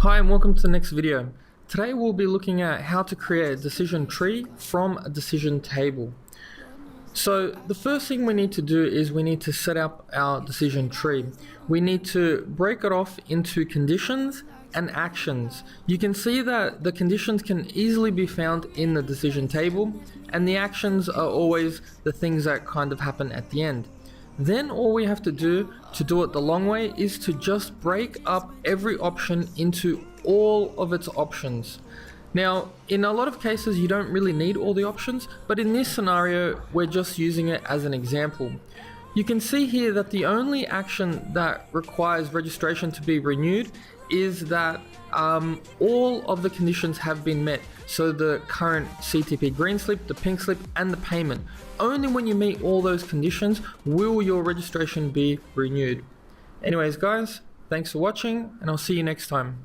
Hi and welcome to the next video. Today we'll be looking at how to create a decision tree from a decision table. So the first thing we need to do is we need to set up our decision tree. We need to break it off into conditions and actions. You can see that the conditions can easily be found in the decision table, and the actions are always the things that kind of happen at the end. Then all we have to do it the long way is to just break up every option into all of its options. Now, in a lot of cases, you don't really need all the options, but in this scenario, we're just using it as an example. You can see here that the only action that requires registration to be renewed is that all of the conditions have been met. So the current CTP green slip, the pink slip, and the payment. Only when you meet all those conditions will your registration be renewed. Anyways guys, thanks for watching, and I'll see you next time.